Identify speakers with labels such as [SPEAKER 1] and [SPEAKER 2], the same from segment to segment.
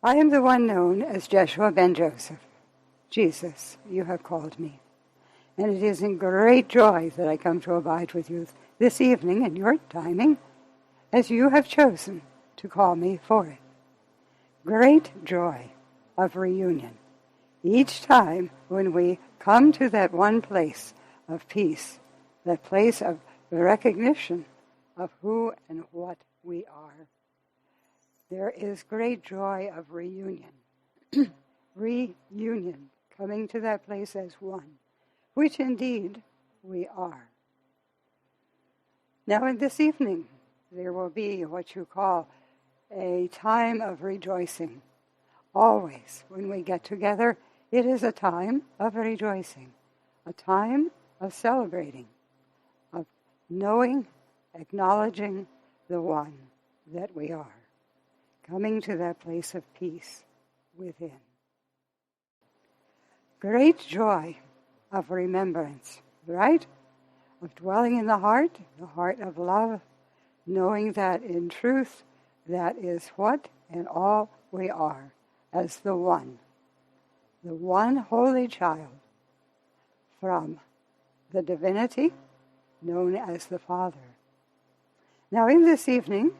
[SPEAKER 1] I am the one known as Jeshua ben Joseph. Jesus, you have called me. And it is in great joy that I come to abide with you this evening in your timing, as you have chosen to call me for it. Great joy of reunion. Each time when we come to that one place of peace, that place of recognition of who and what we are, there is great joy of reunion. Reunion, coming to that place as one, which indeed we are. Now, in this evening, there will be what you call a time of rejoicing. Always, when we get together, it is a time of rejoicing, a time of celebrating, of knowing, acknowledging the one that we are, coming to that place of peace within. Great joy of remembrance, right? Of dwelling in the heart of love, knowing that in truth, that is what and all we are, as the one holy child from the divinity known as the Father. Now, in this evening,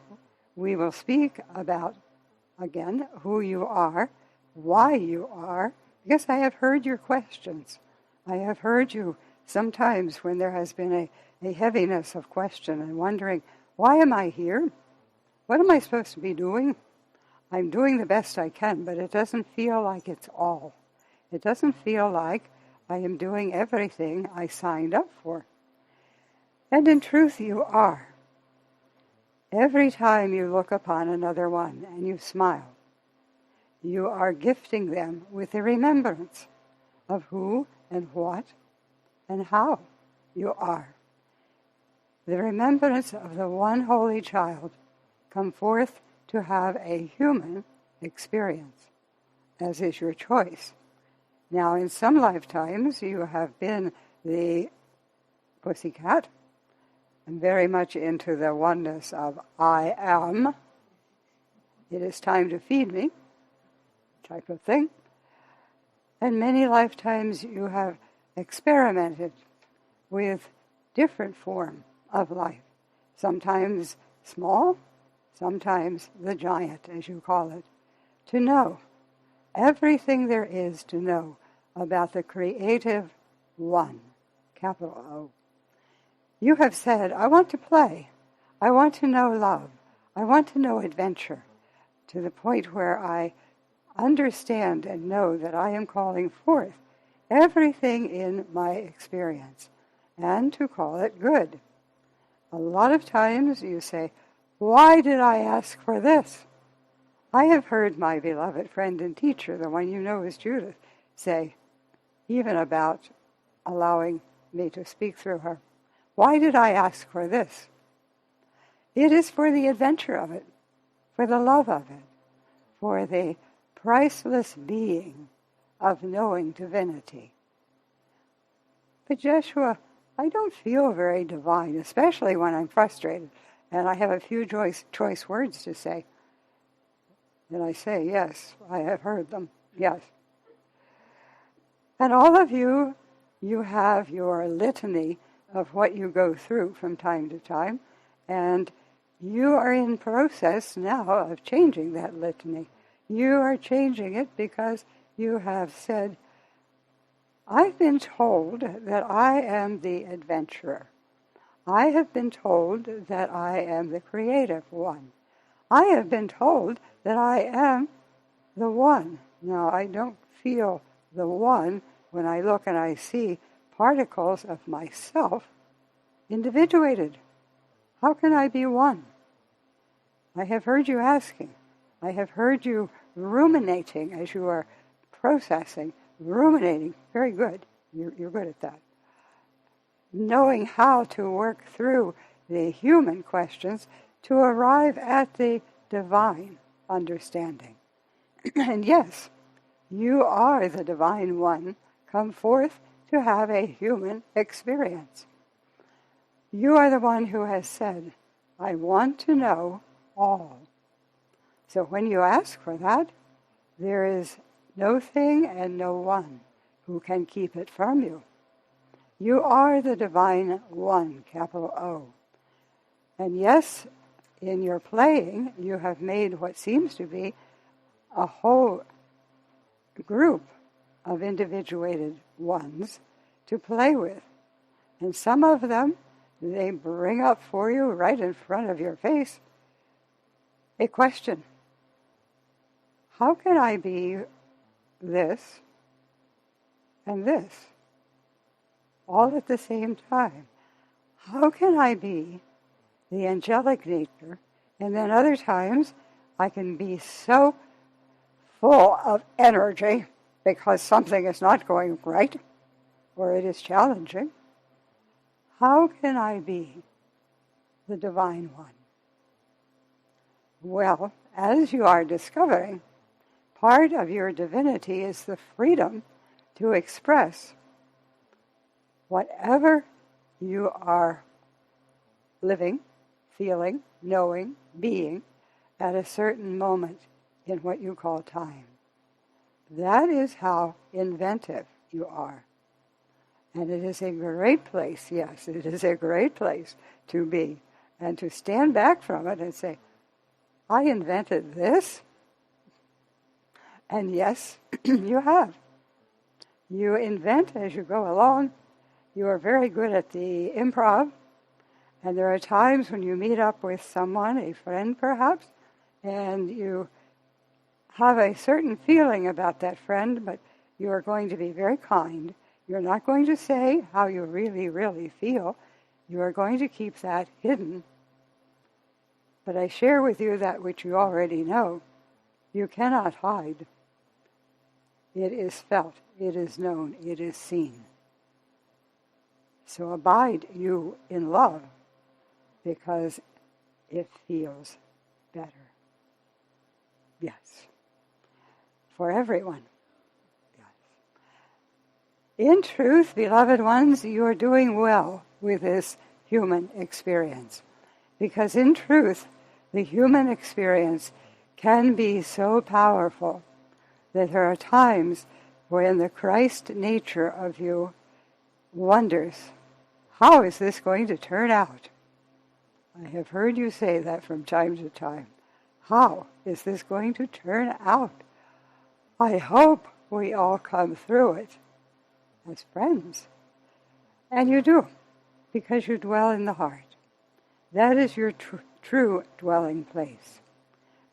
[SPEAKER 1] we will speak about, again, who you are, why you are, because I have heard your questions. I have heard you sometimes when there has been a heaviness of question and wondering, why am I here? What am I supposed to be doing? I'm doing the best I can, but it doesn't feel like it's all. It doesn't feel like I am doing everything I signed up for. And in truth, you are. Every time you look upon another one and you smile, you are gifting them with the remembrance of who and what and how you are. The remembrance of the one holy child come forth to have a human experience, as is your choice. Now, in some lifetimes, you have been the pussycat, and very much into the oneness of I am. It is time to feed me, type of thing. And many lifetimes you have experimented with different form of life, sometimes small, sometimes the giant, as you call it, to know everything there is to know about the creative one, capital O. You have said, I want to play. I want to know love. I want to know adventure, to the point where I understand and know that I am calling forth everything in my experience, and to call it good. A lot of times you say, why did I ask for this? I have heard my beloved friend and teacher, the one you know as Judith, say, even about allowing me to speak through her, why did I ask for this? It is for the adventure of it, for the love of it, for the priceless being of knowing divinity. But Jeshua, I don't feel very divine, especially when I'm frustrated, and I have a few choice words to say. And I say, yes, I have heard them, yes. And all of you, you have your litany of what you go through from time to time, and you are in process now of changing that litany. You are changing it because you have said, I've been told that I am the adventurer. I have been told that I am the creative one. I have been told that I am the one. Now, I don't feel the one when I look and I see particles of myself individuated. How can I be one? I have heard you asking. I have heard you ruminating as you are processing, ruminating. Very good. You're good at that. Knowing how to work through the human questions to arrive at the divine understanding. And yes, you are the divine one come forth to have a human experience. You are the one who has said, I want to know all. So when you ask for that, There is no thing and no one who can keep it from you. You are the Divine One, capital O. And yes, in your playing, you have made what seems to be a whole group of individuated ones to play with. And some of them, they bring up for you right in front of your face a question. How can I be this and this all at the same time? How can I be the angelic nature, and then other times I can be so full of energy because something is not going right or it is challenging? How can I be the Divine One? Well, as you are discovering, part of your divinity is the freedom to express whatever you are living, feeling, knowing, being at a certain moment in what you call time. That is how inventive you are. And it is a great place, yes, it is a great place to be, and to stand back from it and say, I invented this. And yes, you have. You invent as you go along. You are very good at the improv. And there are times when you meet up with someone, a friend perhaps, and you have a certain feeling about that friend, but you are going to be very kind. You're not going to say how you really, really feel. You are going to keep that hidden. But I share with you that which you already know. You cannot hide. It is felt, it is known, it is seen. So abide you in love, because it feels better. Yes. For everyone. Yes. In truth, beloved ones, you are doing well with this human experience. Because in truth, the human experience can be so powerful that there are times when the Christ nature of you wonders, how is this going to turn out? I have heard you say that from time to time. How is this going to turn out? I hope we all come through it as friends. And you do, because you dwell in the heart. That is your true dwelling place.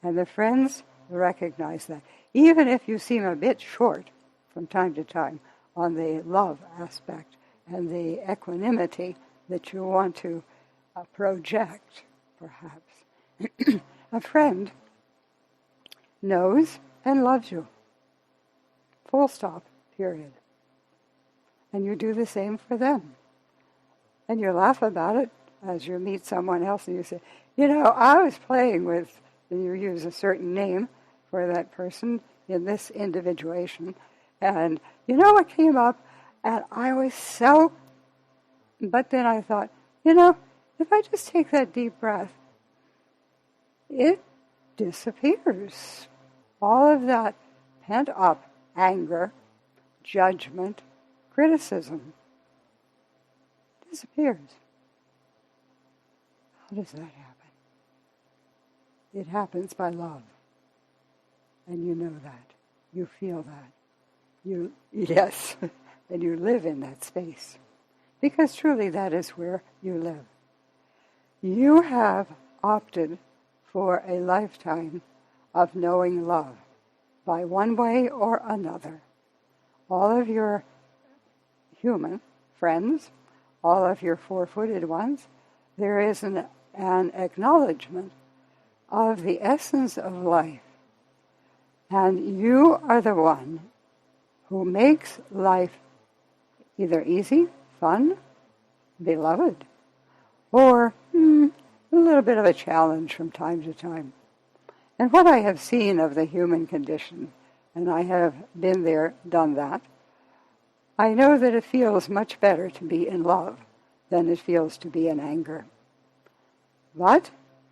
[SPEAKER 1] And the friends recognize that. Even if you seem a bit short from time to time on the love aspect and the equanimity that you want to project, perhaps. A friend knows and loves you. Full stop, period. And you do the same for them. And you laugh about it as you meet someone else and you say, I was playing with, and you use a certain name for that person in this individuation. And you know what came up? And I was so, but then I thought, if I just take that deep breath, it disappears. All of that pent-up anger, judgment, criticism disappears. How does that happen? It happens by love. And you know that. You feel that. Yes, and you live in that space. Because truly that is where you live. You have opted for a lifetime of knowing love by one way or another. All of your human friends, all of your four-footed ones, there is an acknowledgement of the essence of life. And you are the one who makes life either easy, fun, beloved, or a little bit of a challenge from time to time. And what I have seen of the human condition, and I have been there, done that, I know that it feels much better to be in love than it feels to be in anger. But,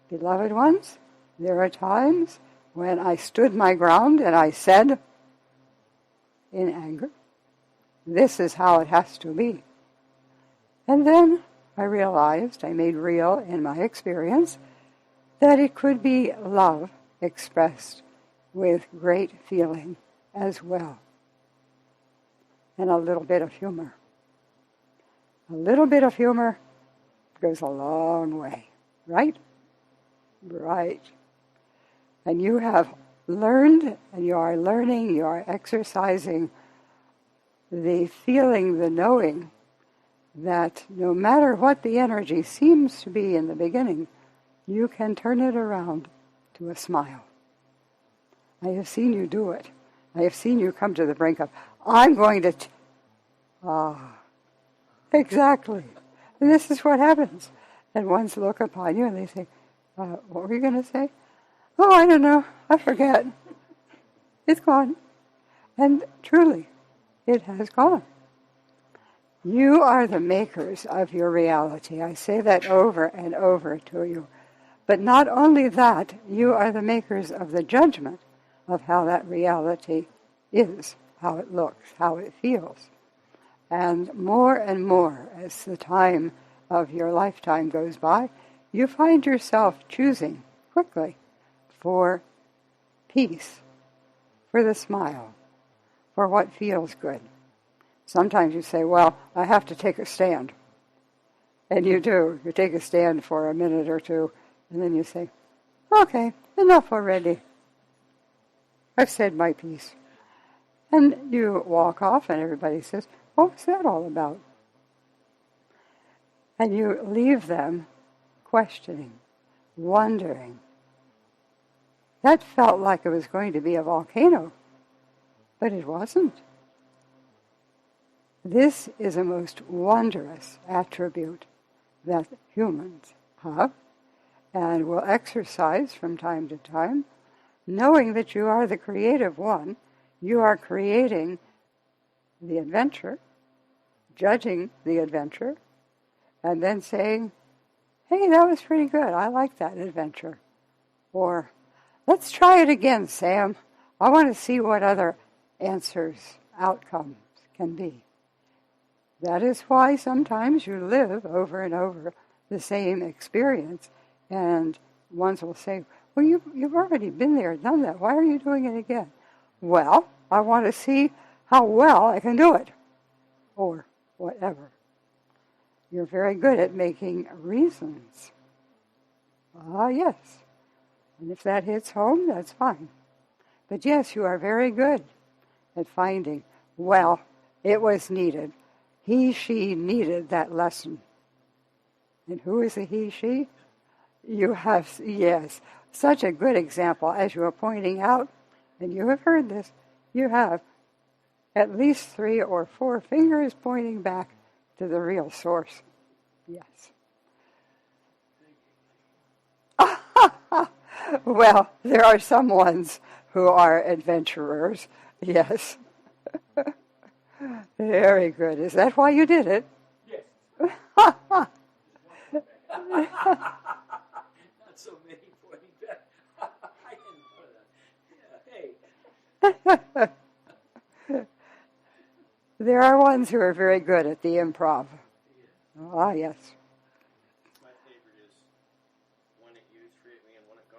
[SPEAKER 1] beloved ones, there are times when I stood my ground and I said, in anger, this is how it has to be. And then I realized, I made real in my experience, that it could be love expressed with great feeling as well. And a little bit of humor. A little bit of humor goes a long way, right? Right. And you have learned, and you are learning, you are exercising the feeling, the knowing, that no matter what the energy seems to be in the beginning, you can turn it around to a smile. I have seen you do it. I have seen you come to the brink of, I'm going to... Exactly. And this is what happens. And ones look upon you and they say, what were you going to say? Oh, I don't know. I forget. It's gone. And truly, it has gone. You are the makers of your reality. I say that over and over to you. But not only that, you are the makers of the judgment of how that reality is, how it looks, how it feels. And more, as the time of your lifetime goes by, you find yourself choosing quickly for peace, for the smile, for what feels good. Sometimes you say, well, I have to take a stand. And you do. You take a stand for a minute or two, and then you say, okay, enough already. I've said my piece. And you walk off, and everybody says, what was that all about? And you leave them questioning, wondering. That felt like it was going to be a volcano, but it wasn't. This is a most wondrous attribute that humans have and will exercise from time to time, knowing that you are the creative one. You are creating the adventure, judging the adventure, and then saying, hey, that was pretty good. I like that adventure. Or, let's try it again, Sam. I want to see what other answers, outcomes can be. That is why sometimes you live over and over the same experience, and ones will say, well, you've already been there and done that. Why are you doing it again? Well, I want to see how well I can do it, or whatever. You're very good at making reasons. Yes. And if that hits home, that's fine. But yes, you are very good at finding, well, it was needed. He, she needed that lesson. And who is the he, she? You have, yes, such a good example as you are pointing out, and you have heard this, you have at least 3 or 4 fingers pointing back to the real source. Yes. Well, there are some ones who are adventurers, yes. Very good. Is that why you did it?
[SPEAKER 2] Yes. Not so many pointing back. I didn't know that. Yeah, hey.
[SPEAKER 1] There are ones who are very good at the improv.
[SPEAKER 2] Yeah.
[SPEAKER 1] Yes.
[SPEAKER 2] My favorite is one at you, 3 at me, and one at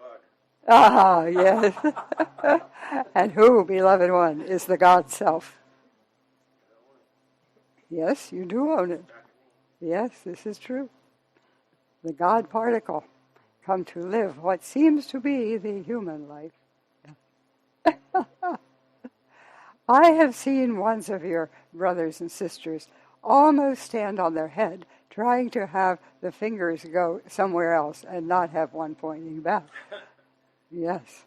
[SPEAKER 2] God.
[SPEAKER 1] Yes. And who, beloved one, is the God self? Yes, you do own it. Yes, this is true. The God particle, come to live what seems to be the human life. I have seen ones of your brothers and sisters almost stand on their head, trying to have the fingers go somewhere else and not have one pointing back. Yes.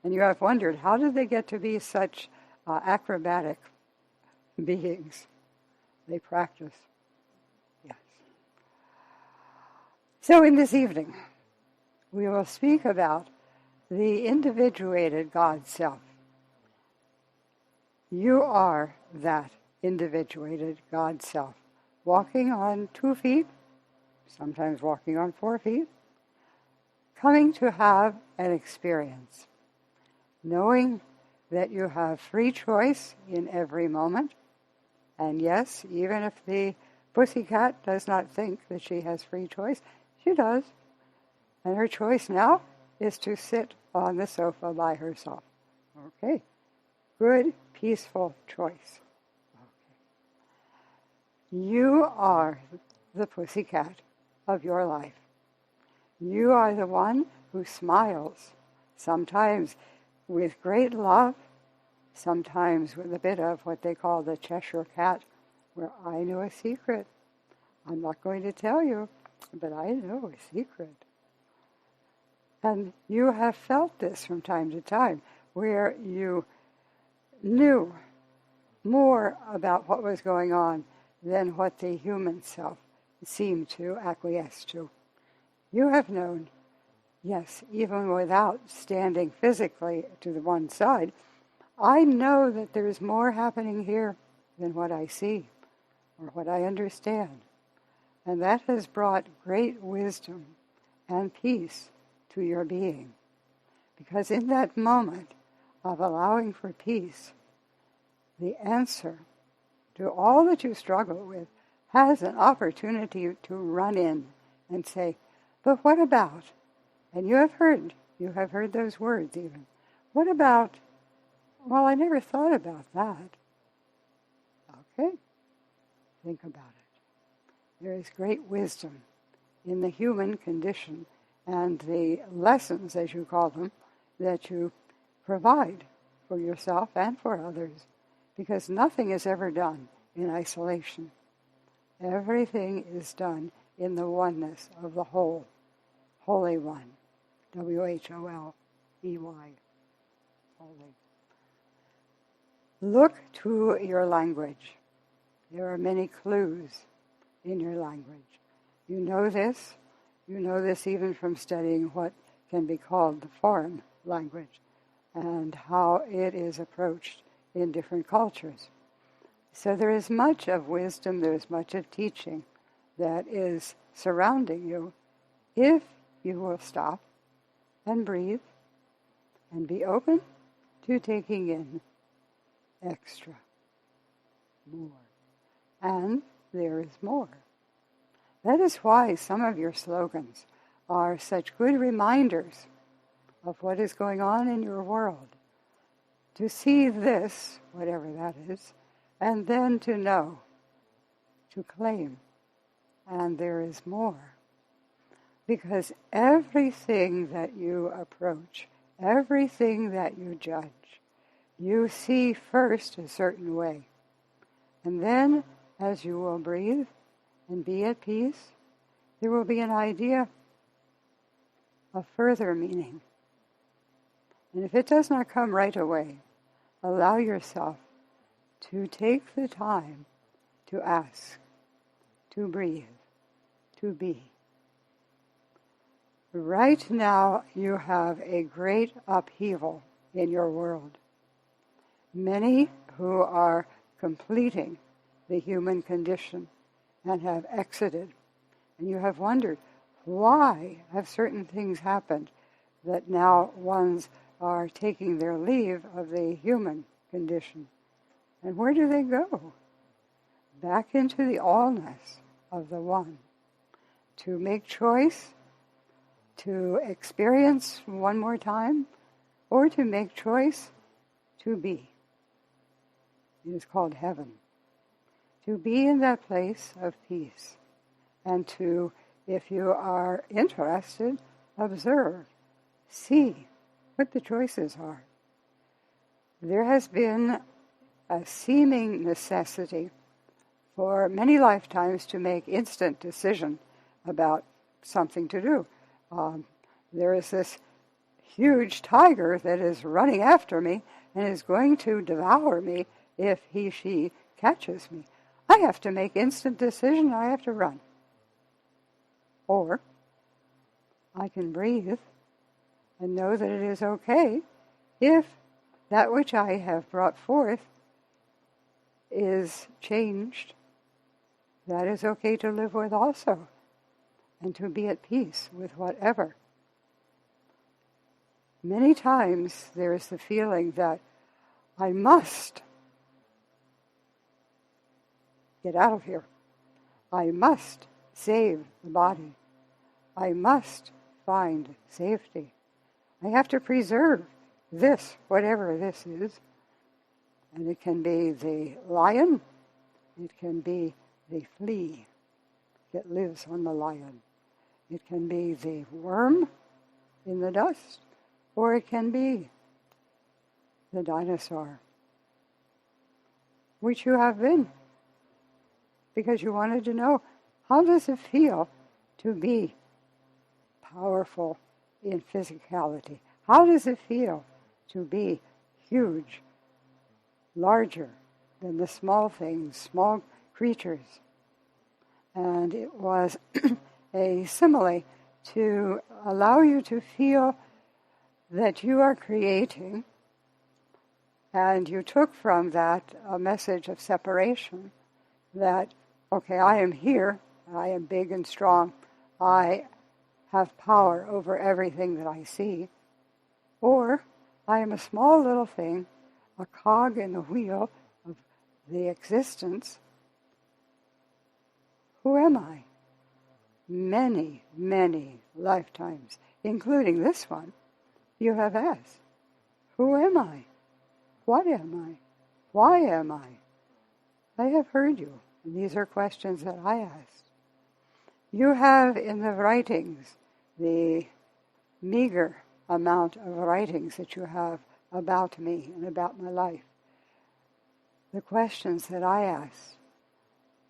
[SPEAKER 1] And you have wondered, how did they get to be such acrobatic beings? They practice. Yes. So in this evening, we will speak about the individuated God self. You are that individuated God self, walking on 2 feet, sometimes walking on 4 feet, coming to have an experience. knowing that you have free choice in every moment. And yes, even if the pussycat does not think that she has free choice, she does. And her choice now is to sit on the sofa by herself. Okay. Good, peaceful choice. Okay. You are the pussycat of your life. You are the one who smiles, sometimes with great love, sometimes with a bit of what they call the Cheshire cat, where I know a secret. I'm not going to tell you, but I know a secret. And you have felt this from time to time, where you knew more about what was going on than what the human self seemed to acquiesce to. You have known, yes, even without standing physically to the one side, I know that there's more happening here than what I see or what I understand. And that has brought great wisdom and peace to your being. Because in that moment of allowing for peace, the answer to all that you struggle with has an opportunity to run in and say, but what about? And you have heard those words even. What about? Well, I never thought about that. Okay, think about it. There is great wisdom in the human condition and the lessons, as you call them, that you provide for yourself and for others, because nothing is ever done in isolation. Everything is done in the oneness of the whole, Holy One, WHOLEY, holy. Look to your language. There are many clues in your language. You know this even from studying what can be called the foreign language and how it is approached in different cultures. So there is much of wisdom, there is much of teaching that is surrounding you if you will stop and breathe and be open to taking in extra, more. And there is more. That is why some of your slogans are such good reminders of what is going on in your world. To see this, whatever that is, and then to know, to claim, and there is more. Because everything that you approach, everything that you judge, you see first a certain way. And then, as you will breathe and be at peace, there will be an idea of further meaning. And if it does not come right away, allow yourself to take the time to ask, to breathe, to be. Right now, you have a great upheaval in your world. Many who are completing the human condition and have exited, and you have wondered, why have certain things happened that now ones are taking their leave of the human condition? And where do they go? Back into the allness of the One. To make choice, to experience one more time, or to make choice to be. It is called heaven. To be in that place of peace. And to, if you are interested, observe, see what the choices are. There has been a seeming necessity for many lifetimes to make instant decision about something to do. There is this huge tiger that is running after me and is going to devour me if she catches me. I have to make instant decision. I have to run. Or I can breathe and know that it is okay if that which I have brought forth is changed. That is okay to live with also, and to be at peace with whatever. Many times there is the feeling that I must get out of here. I must save the body. I must find safety. I have to preserve this, whatever this is. And it can be the lion. It can be the flea that lives on the lion. It can be the worm in the dust. Or it can be the dinosaur, which you have been, because you wanted to know, how does it feel to be powerful in physicality? How does it feel to be huge, larger than the small things, small creatures? And it was a simile to allow you to feel that you are creating, and you took from that a message of separation, that, okay, I am here, I am big and strong, I have power over everything that I see, or I am a small little thing, a cog in the wheel of the existence. Who am I? Many, many lifetimes, including this one, you have asked, who am I? What am I? Why am I? I have heard you, and these are questions that I asked. You have in the writings, the meager amount of writings that you have about me and about my life, the questions that I asked.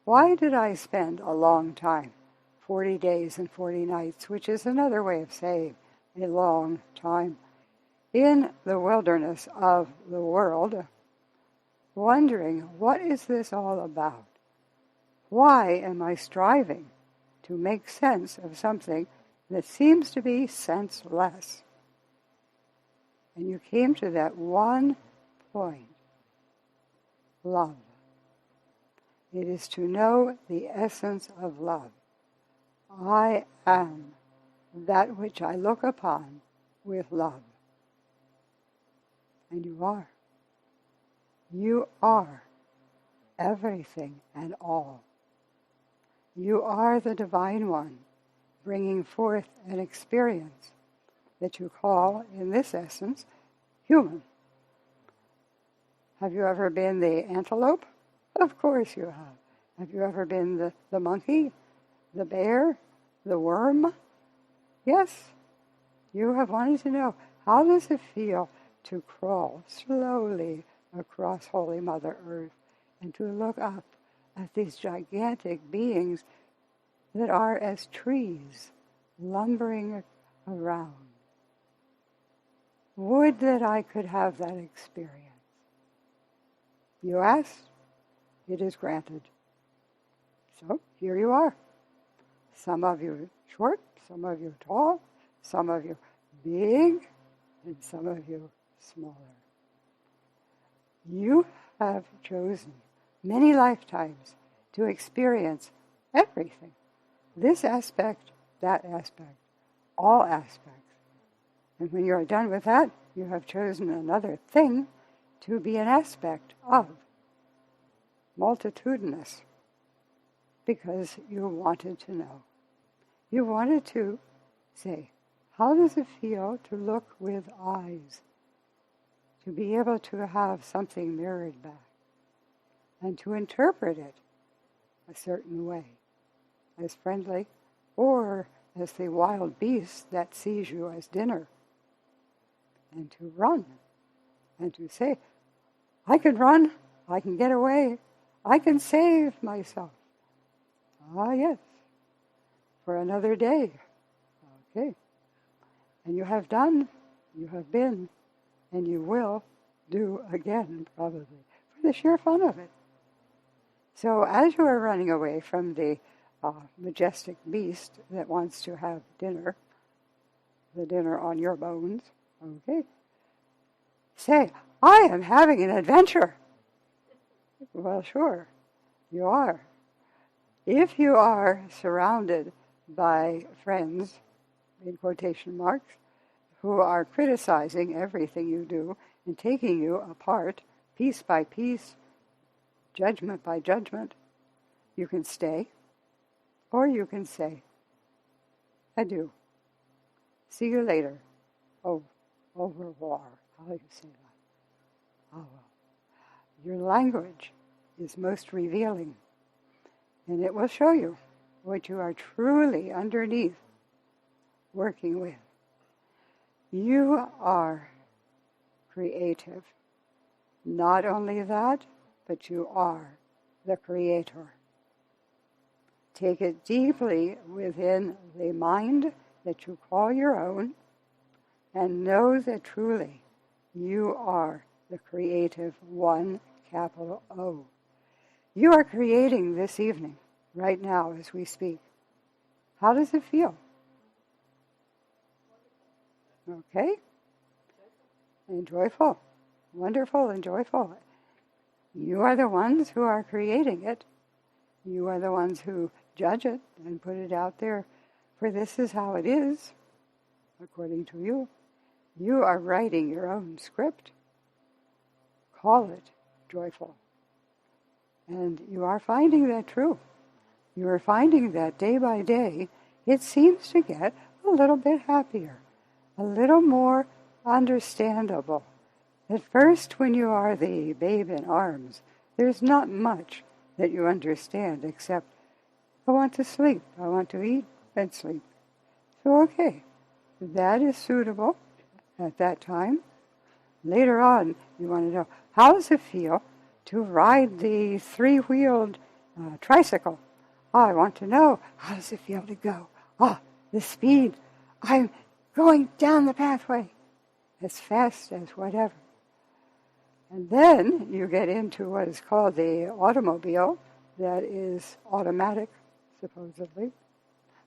[SPEAKER 1] Why did I spend a long time, 40 days and 40 nights, which is another way of saying a long time, in the wilderness of the world, wondering, what is this all about? Why am I striving to make sense of something that seems to be senseless? And you came to that one point, love. It is to know the essence of love. I am that which I look upon with love. And you are. You are everything and all. You are the Divine One, bringing forth an experience that you call, in this essence, human. Have you ever been the antelope? Of course you have. Have you ever been the monkey, the bear, the worm? Yes. You have wanted to know, how does it feel to crawl slowly across Holy Mother Earth and to look up at these gigantic beings that are as trees lumbering around? Would that I could have that experience. You asked, it is granted. So here you are. Some of you short, some of you tall, some of you big, and some of you smaller. You have chosen many lifetimes to experience everything. This aspect, that aspect, all aspects. And when you are done with that, you have chosen another thing to be an aspect of, multitudinous, because you wanted to know. You wanted to say, how does it feel to look with eyes? To be able to have something mirrored back and to interpret it a certain way, as friendly or as the wild beast that sees you as dinner, and to run and to say, I can run, I can get away, I can save myself. Ah, yes, for another day. Okay. And you have done, you have been, and you will do again, probably, for the sheer fun of it. So as you are running away from the majestic beast that wants to have dinner, the dinner on your bones, okay, say, I am having an adventure. Well, sure, you are. If you are surrounded by friends, in quotation marks, who are criticizing everything you do and taking you apart, piece by piece, judgment by judgment, you can stay, or you can say, adieu. See you later. Au revoir. How do you say that? Oh, well. Your language is most revealing, and it will show you what you are truly underneath working with. You are creative. Not only that, but you are the creator. Take it deeply within the mind that you call your own, and know that truly you are the creative one, capital O. You are creating this evening, right now as we speak. How does it feel? Okay? And joyful. Wonderful and joyful. You are the ones who are creating it. You are the ones who judge it and put it out there, for this is how it is, according to you. You are writing your own script. Call it joyful. And you are finding that true. You are finding that day by day, it seems to get a little bit happier, a little more understandable. At first, when you are the babe in arms, there's not much that you understand except, I want to sleep, I want to eat and sleep. So okay, that is suitable at that time. Later on, you want to know, how does it feel to ride the three-wheeled tricycle? Oh, I want to know, how does it feel to go? The speed. I'm going down the pathway as fast as whatever. And then you get into what is called the automobile, that is automatic, supposedly.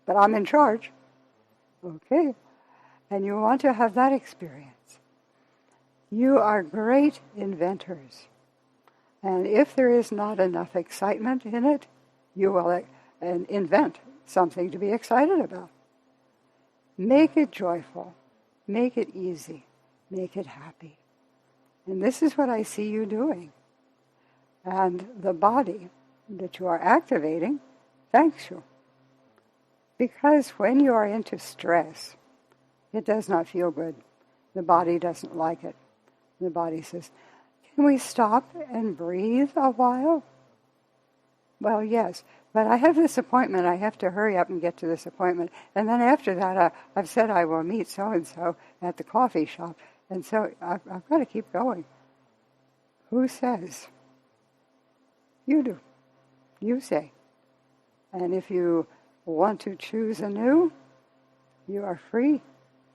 [SPEAKER 1] But I'm in charge. Okay. And you want to have that experience. You are great inventors. And if there is not enough excitement in it, you will invent something to be excited about. Make it joyful. Make it easy. Make it happy. And this is what I see you doing. And the body that you are activating thanks you. Because when you are into stress, it does not feel good. The body doesn't like it. The body says, can we stop and breathe a while? Well, yes, but I have this appointment. I have to hurry up and get to this appointment. And then after that, I've said I will meet so-and-so at the coffee shop. And so I've got to keep going. Who says? You do. You say. And if you want to choose anew, you are free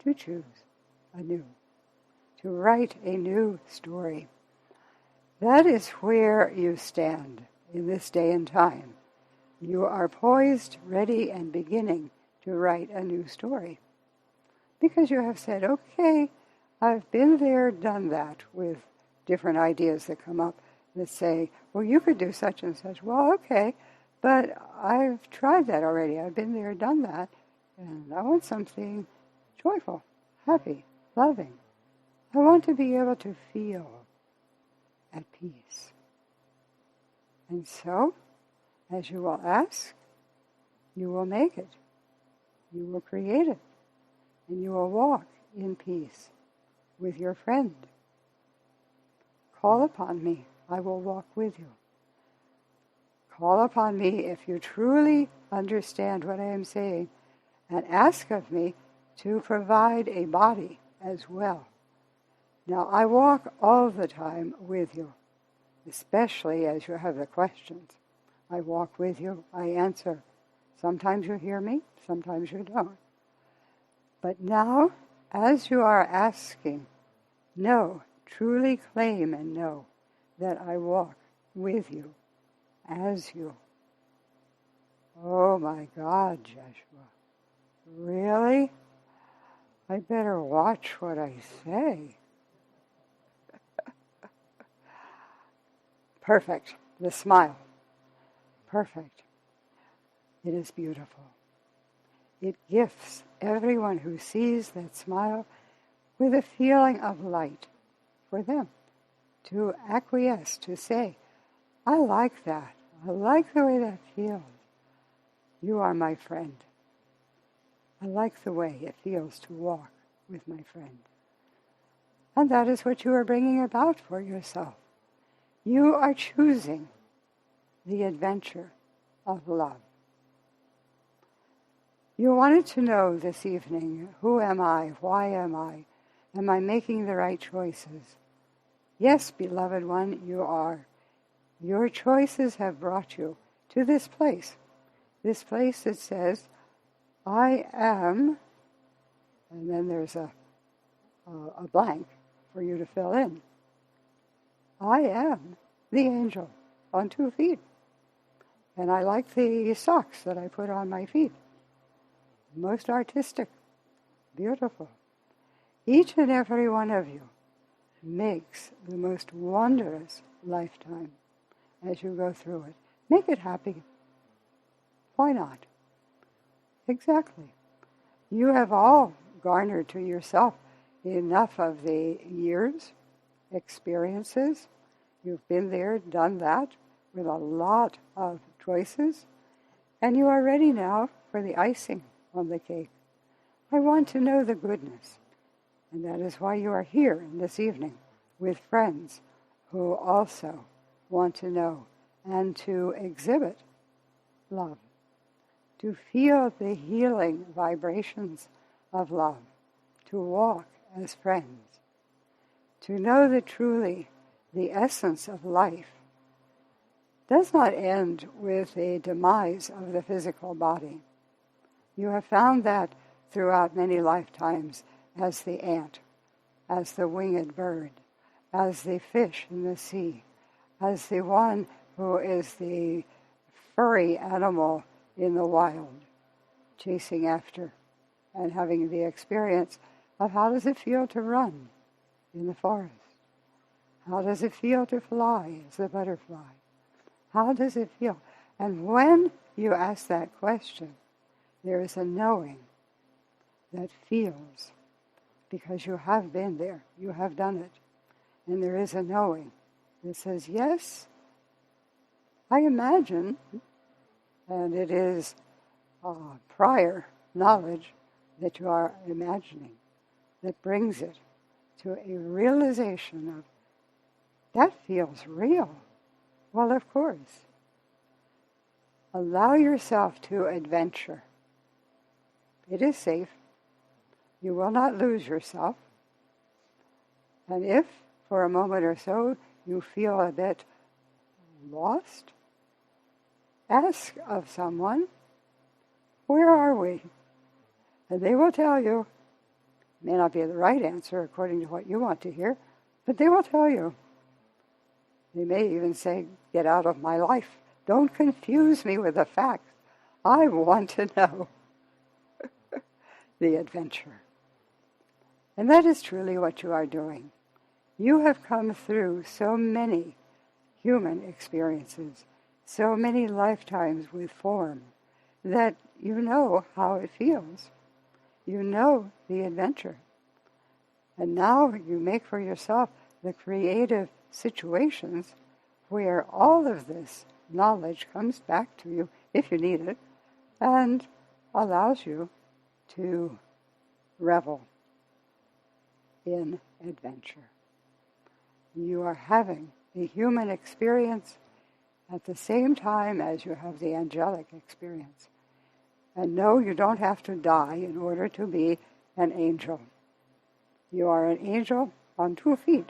[SPEAKER 1] to choose anew, to write a new story. That is where you stand in this day and time. You are poised, ready, and beginning to write a new story. Because you have said, okay, I've been there, done that, with different ideas that come up that say, well, you could do such and such. Well, okay, but I've tried that already. I've been there, done that, and I want something joyful, happy, loving. I want to be able to feel at peace. And so, as you will ask, you will make it. You will create it. And you will walk in peace with your friend. Call upon me. I will walk with you. Call upon me if you truly understand what I am saying, and ask of me to provide a body as well. Now, I walk all the time with you, especially as you have the questions. I walk with you, I answer. Sometimes you hear me, sometimes you don't. But now, as you are asking, know, truly claim and know that I walk with you, as you. Oh my God, Jeshua. Really? I better watch what I say. Perfect. The smile. Perfect. It is beautiful. It gifts everyone who sees that smile with a feeling of light for them, to acquiesce, to say, I like that. I like the way that feels. You are my friend. I like the way it feels to walk with my friend. And that is what you are bringing about for yourself. You are choosing the adventure of love. You wanted to know this evening, who am I? Why am I? Am I making the right choices? Yes, beloved one, you are. Your choices have brought you to this place that says, I am, and then there's a blank for you to fill in. I am the angel on 2 feet. And I like the socks that I put on my feet. Most artistic, beautiful. Each and every one of you makes the most wondrous lifetime as you go through it. Make it happy. Why not? Exactly. You have all garnered to yourself enough of the years, experiences. You've been there, done that, with a lot of choices, and you are ready now for the icing on the cake. I want to know the goodness, and that is why you are here this evening with friends who also want to know and to exhibit love, to feel the healing vibrations of love, to walk as friends, to know that truly the essence of life does not end with the demise of the physical body. You have found that throughout many lifetimes as the ant, as the winged bird, as the fish in the sea, as the one who is the furry animal in the wild, chasing after and having the experience of how does it feel to run in the forest? How does it feel to fly as a butterfly? How does it feel? And when you ask that question, there is a knowing that feels, because you have been there, you have done it. And there is a knowing that says, yes, I imagine, and it is prior knowledge that you are imagining that brings it to a realization of, that feels real. Well, of course. Allow yourself to adventure. It is safe. You will not lose yourself. And if, for a moment or so, you feel a bit lost, ask of someone, where are we? And they will tell you. It may not be the right answer according to what you want to hear, but they will tell you. They may even say, get out of my life. Don't confuse me with the facts. I want to know the adventure. And that is truly what you are doing. You have come through so many human experiences, so many lifetimes with form, that you know how it feels. You know the adventure. And now you make for yourself the creative situations where all of this knowledge comes back to you, if you need it, and allows you to revel in adventure. You are having the human experience at the same time as you have the angelic experience. And no, you don't have to die in order to be an angel. You are an angel on 2 feet.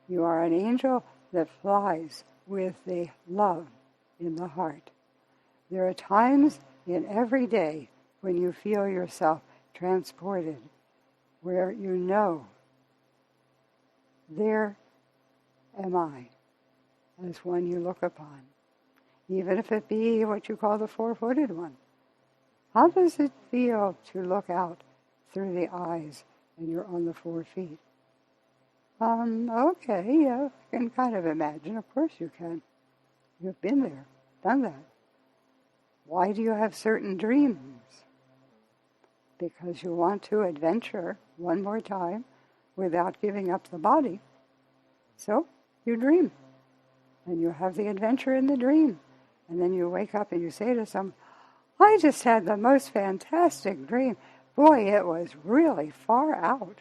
[SPEAKER 1] You are an angel that flies with the love in the heart. There are times in every day when you feel yourself transported, where you know, there am I, as one you look upon, even if it be what you call the 4-footed one. How does it feel to look out through the eyes and you're on the 4 feet? Okay, yeah, I can kind of imagine. Of course you can. You've been there, done that. Why do you have certain dreams? Because you want to adventure one more time without giving up the body. So you dream, and you have the adventure in the dream. And then you wake up and you say to someone, I just had the most fantastic dream. Boy, it was really far out.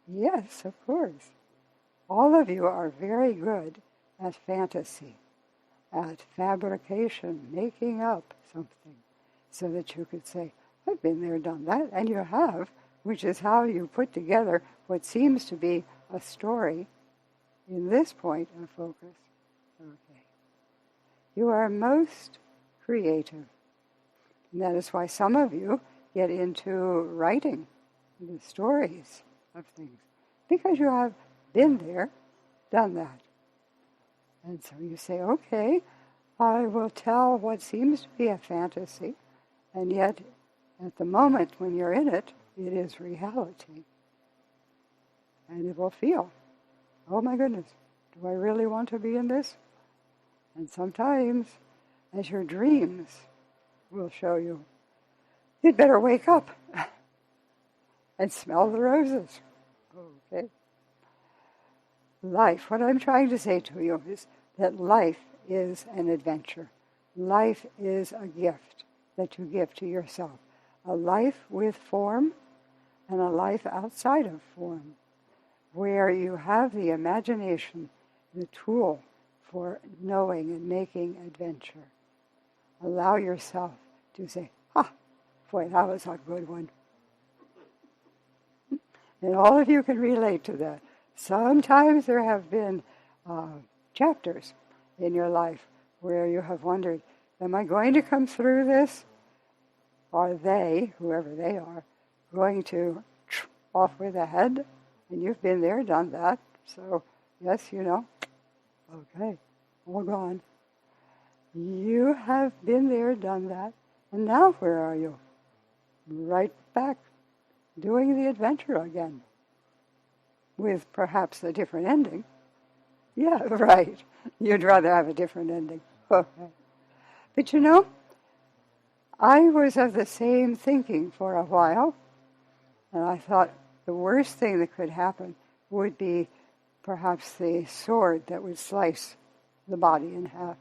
[SPEAKER 1] Yes, of course. All of you are very good at fantasy, at fabrication, making up something, so that you could say, I've been there, done that, and you have, which is how you put together what seems to be a story in this point of focus. Okay. You are most creative. And that is why some of you get into writing the stories of things, because you have been there, done that. And so you say, okay, I will tell what seems to be a fantasy, and yet at the moment when you're in it, it is reality. And it will feel, oh my goodness, do I really want to be in this? And sometimes, as your dreams will show you, you'd better wake up and smell the roses. Okay. Life, what I'm trying to say to you is that life is an adventure. Life is a gift that you give to yourself. A life with form and a life outside of form, where you have the imagination, the tool for knowing and making adventure. Allow yourself to say, boy, that was a good one. And all of you can relate to that. Sometimes there have been chapters in your life where you have wondered, am I going to come through this? Are they, whoever they are, going to off with a head? And you've been there, done that. So, yes, okay, all gone. You have been there, done that. And now where are you? Right back, doing the adventure again. With perhaps a different ending. Yeah, right. You'd rather have a different ending. Okay. But I was of the same thinking for a while, and I thought the worst thing that could happen would be perhaps the sword that would slice the body in half.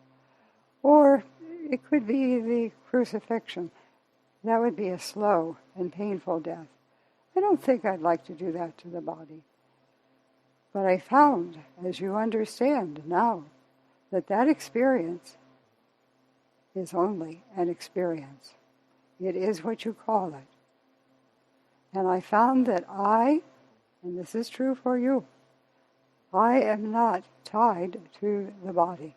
[SPEAKER 1] Or it could be the crucifixion. That would be a slow and painful death. I don't think I'd like to do that to the body. But I found, as you understand now, that experience is only an experience. It is what you call it. And I found that and this is true for you, I am not tied to the body.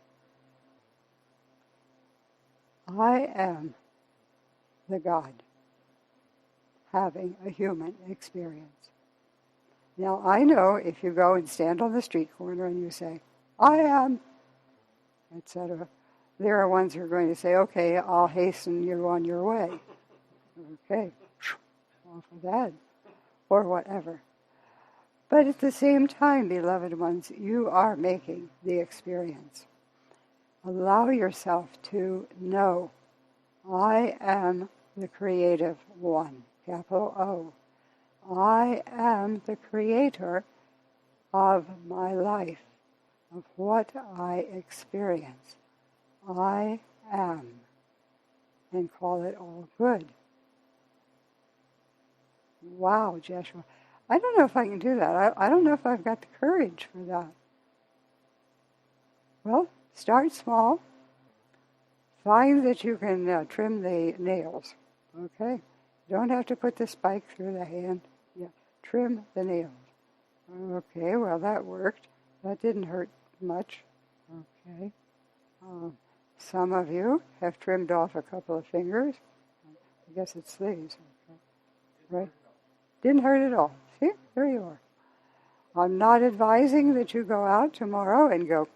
[SPEAKER 1] I am the God having a human experience. Now, I know if you go and stand on the street corner and you say, I am, etc., there are ones who are going to say, okay, I'll hasten you on your way. Okay, off with that, or whatever. But at the same time, beloved ones, you are making the experience. Allow yourself to know, I am the creative one, capital O. I am the creator of my life, of what I experience. I am, and call it all good. Wow, Jeshua. I don't know if I can do that. I don't know if I've got the courage for that. Well, start small. Find that you can trim the nails. Okay? You don't have to put the spike through the hand. Yeah, trim the nails. Okay, well, that worked. That didn't hurt much. Okay. Some of you have trimmed off a couple of fingers. I guess it's these. Okay. Right? Didn't hurt at all. See? There you are. I'm not advising that you go out tomorrow and go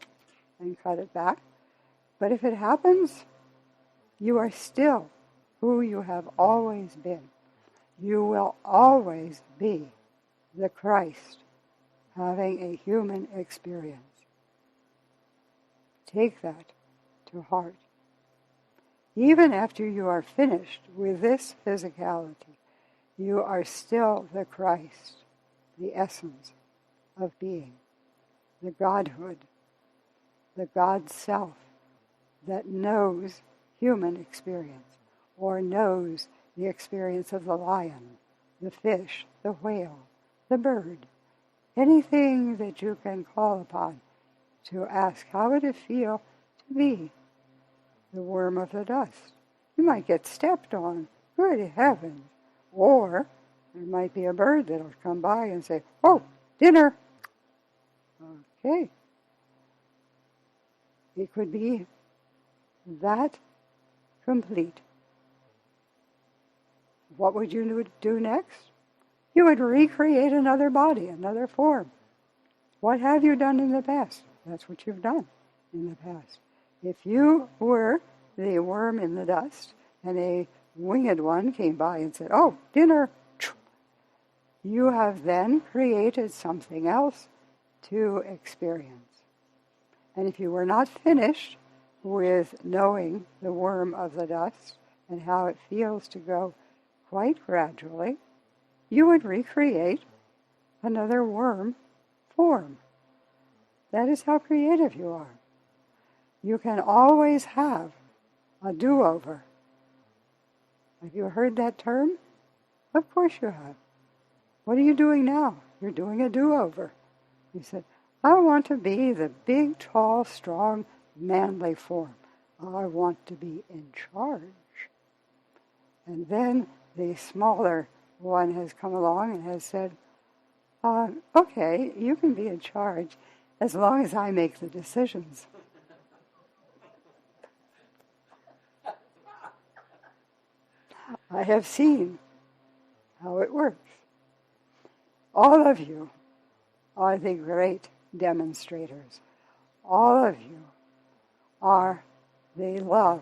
[SPEAKER 1] and cut it back. But if it happens, you are still who you have always been. You will always be the Christ having a human experience. Take that to heart. Even after you are finished with this physicality, you are still the Christ the essence of being, the Godhood, the God self that knows human experience or knows the experience of the lion, the fish, the whale, the bird, anything that you can call upon to ask, how would it feel to be the worm of the dust? You might get stepped on, good heavens. Or there might be a bird that'll come by and say, oh, dinner. Okay. It could be that complete. What would you do next? You would recreate another body, another form. What have you done in the past? That's what you've done in the past. If you were the worm in the dust and a winged one came by and said, oh, dinner, you have then created something else to experience. And if you were not finished with knowing the worm of the dust and how it feels to go quite gradually, you would recreate another worm form. That is how creative you are. You can always have a do-over. Have you heard that term? Of course you have. What are you doing now? You're doing a do-over. You said, I want to be the big, tall, strong, manly form. I want to be in charge. And then the smaller one has come along and has said, okay, you can be in charge as long as I make the decisions. I have seen how it works. All of you are the great demonstrators. All of you are the love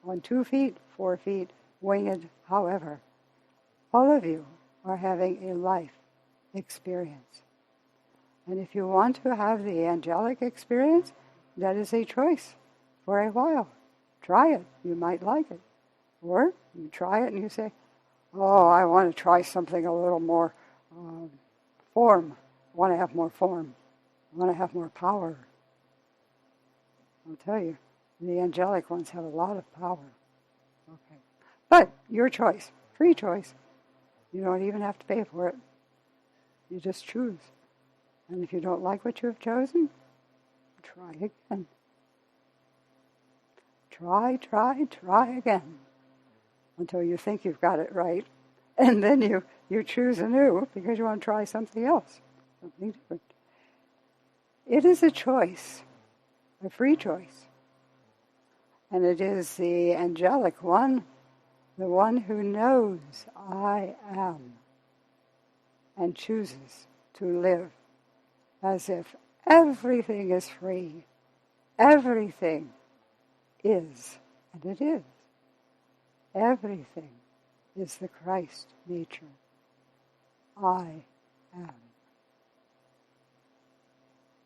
[SPEAKER 1] on 2 feet, 4 feet, winged, however. All of you are having a life experience. And if you want to have the angelic experience, that is a choice for a while. Try it. You might like it. Or you try it and you say, oh, I want to try something a little more form. I want to have more form. I want to have more power. I'll tell you, the angelic ones have a lot of power. Okay. But your choice, free choice. You don't even have to pay for it. You just choose. And if you don't like what you have chosen, try again. Try again. Until you think you've got it right. And then you choose anew because you want to try something else. Something different. It is a choice. A free choice. And it is the angelic one, the one who knows I am and chooses to live as if everything is free. Everything is, and it is. Everything is the Christ nature. I am.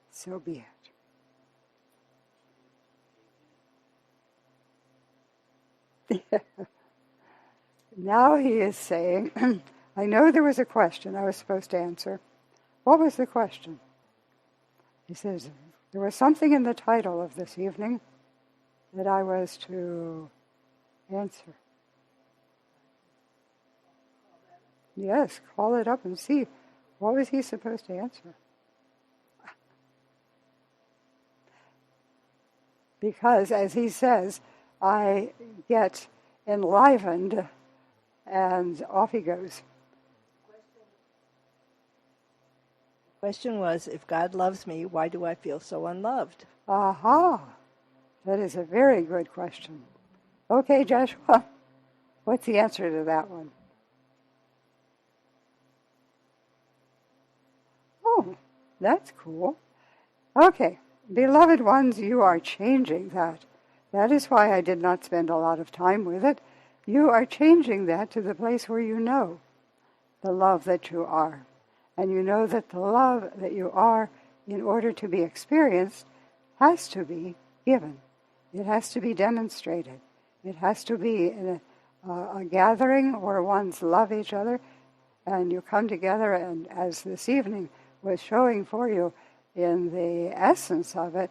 [SPEAKER 1] So be it. Now he is saying, I know there was a question I was supposed to answer. What was the question? He says, there was something in the title of this evening that I was to answer. Yes, call it up and see. What was he supposed to answer? Because, as he says, I get enlivened, and off he goes.
[SPEAKER 3] The question was, if God loves me, why do I feel so unloved?
[SPEAKER 1] Aha! That is a very good question. Okay, Jeshua, what's the answer to that one? Oh, that's cool. Okay, beloved ones, you are changing that. That is why I did not spend a lot of time with it. You are changing that to the place where you know the love that you are. And you know that the love that you are, in order to be experienced, has to be given. It has to be demonstrated. It has to be in a gathering where ones love each other. and you come together, and as this evening was showing for you in the essence of it,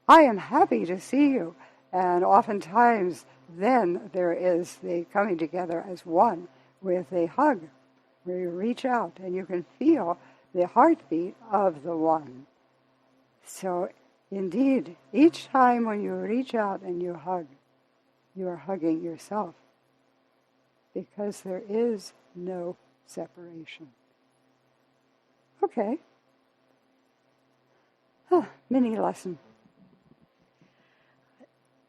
[SPEAKER 1] I am happy to see you. And oftentimes then there is the coming together as one with a hug, where you reach out and you can feel the heartbeat of the one. So indeed, each time when you reach out and you hug, you are hugging yourself, because there is no separation. Okay. Mini lesson.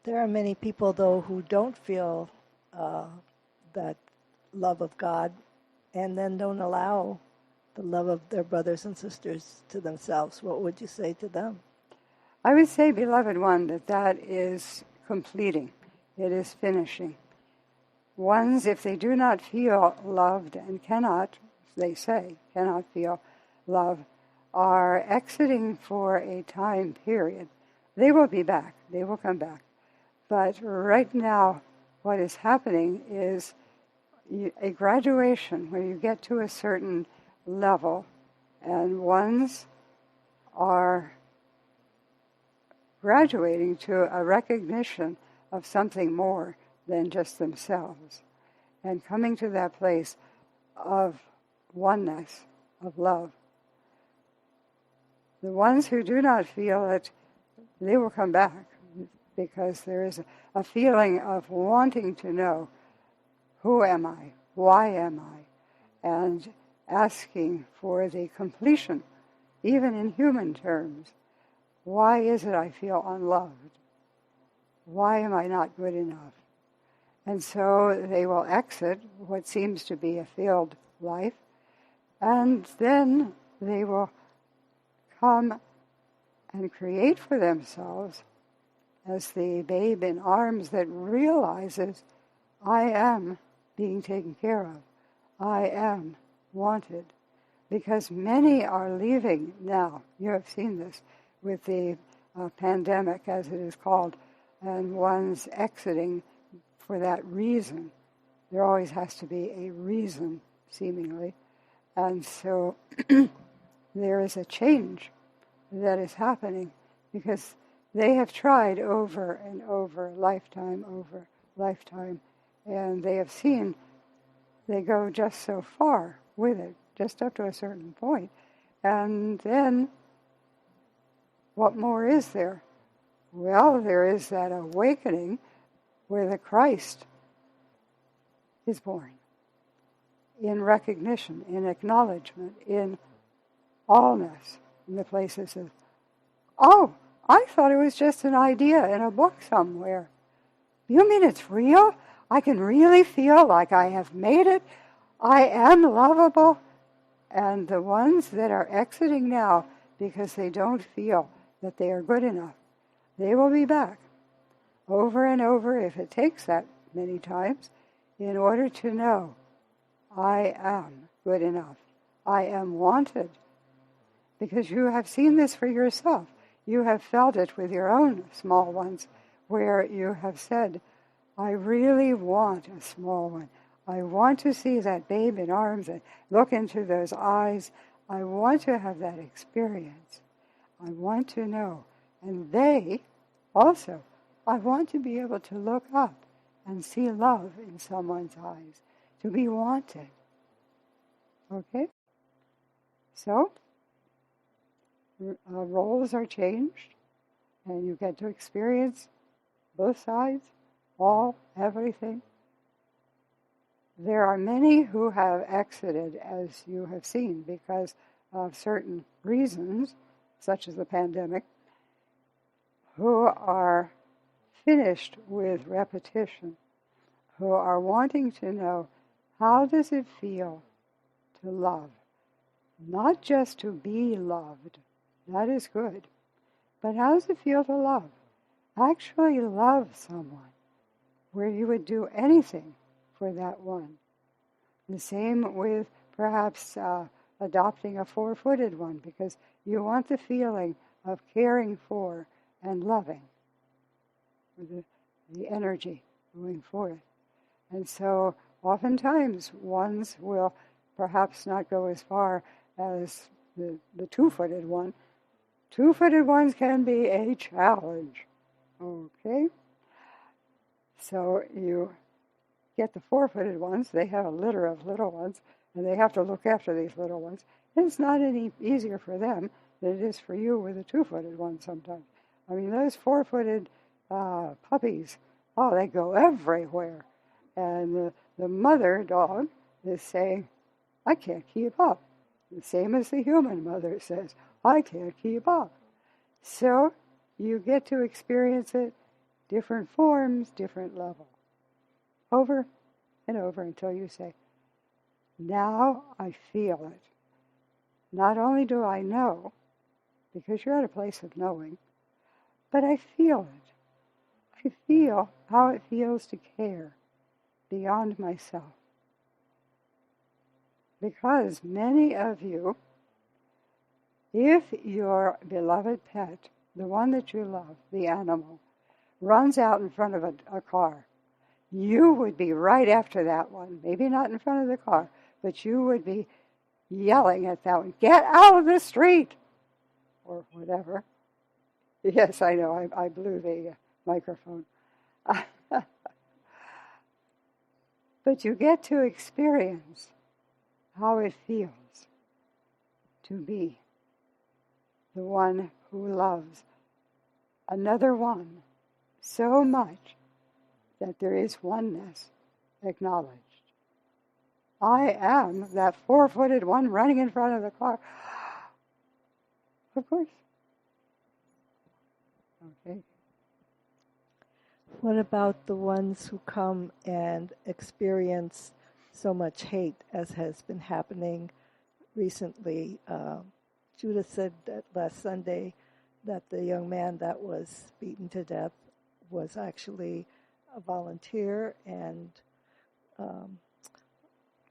[SPEAKER 3] There are many people, though, who don't feel that love of God, and then don't allow the love of their brothers and sisters to themselves. What would you say to them?
[SPEAKER 1] I would say, beloved one, that is completing. It is finishing. Ones, if they do not feel loved and cannot, they say, cannot feel love, are exiting for a time period. They will be back. They will come back. But right now, what is happening is a graduation where you get to a certain level, and ones are graduating to a recognition of something more than just themselves, and coming to that place of oneness, of love. The ones who do not feel it, they will come back, because there is a feeling of wanting to know, who am I? Why am I? And asking for the completion, even in human terms. Why is it I feel unloved? Why am I not good enough? And so they will exit what seems to be a failed life, and then they will come and create for themselves as the babe in arms that realizes, I am being taken care of. I am wanted. Because many are leaving now. You have seen this with the pandemic, as it is called, and one's exiting for that reason. There always has to be a reason, seemingly. And so there is a change that is happening, because they have tried over and over, lifetime over lifetime, and they have seen they go just so far with it, just up to a certain point. And then, what more is there? Well, there is that awakening where the Christ is born, in recognition, in acknowledgement, in allness, in the places of, oh, I thought it was just an idea in a book somewhere. You mean it's real? I can really feel like I have made it. I am lovable. And the ones that are exiting now because they don't feel that they are good enough, they will be back over and over, if it takes that many times, in order to know, I am good enough. I am wanted. Because you have seen this for yourself. You have felt it with your own small ones, where you have said, I really want a small one. I want to see that babe in arms and look into those eyes. I want to have that experience. I want to know. And they also, I want to be able to look up and see love in someone's eyes, to be wanted. Okay? So, roles are changed, and you get to experience both sides, all, everything. There are many who have exited, as you have seen, because of certain reasons, such as the pandemic, who are finished with repetition, who are wanting to know, how does it feel to love? Not just to be loved, that is good, but how does it feel to love? Actually love someone, where you would do anything for that one. The same with perhaps adopting a four-footed one, because you want the feeling of caring for and loving, with the energy going forth. And so oftentimes ones will perhaps not go as far as the two-footed one. Two-footed ones can be a challenge. Okay? So you get the four-footed ones. They have a litter of little ones, and they have to look after these little ones. And it's not any easier for them than it is for you with a two-footed one sometimes. I mean, those four-footed puppies, oh, they go everywhere. And the mother dog is saying, I can't keep up. The same as the human mother says, I can't keep up. So you get to experience it, different forms, different levels, over and over until you say, now I feel it. Not only do I know, because you're at a place of knowing, but I feel it. I feel how it feels to care beyond myself. Because many of you, if your beloved pet, the one that you love, the animal, runs out in front of a car, you would be right after that one. Maybe not in front of the car, but you would be yelling at that one, get out of the street, or whatever. Yes, I know, I blew the microphone. But you get to experience how it feels to be the one who loves another one so much that there is oneness acknowledged. I am that four-footed one running in front of the car. Of course. Okay.
[SPEAKER 3] What about the ones who come and experience so much hate as has been happening recently? Judith said that last Sunday that the young man that was beaten to death was actually a volunteer and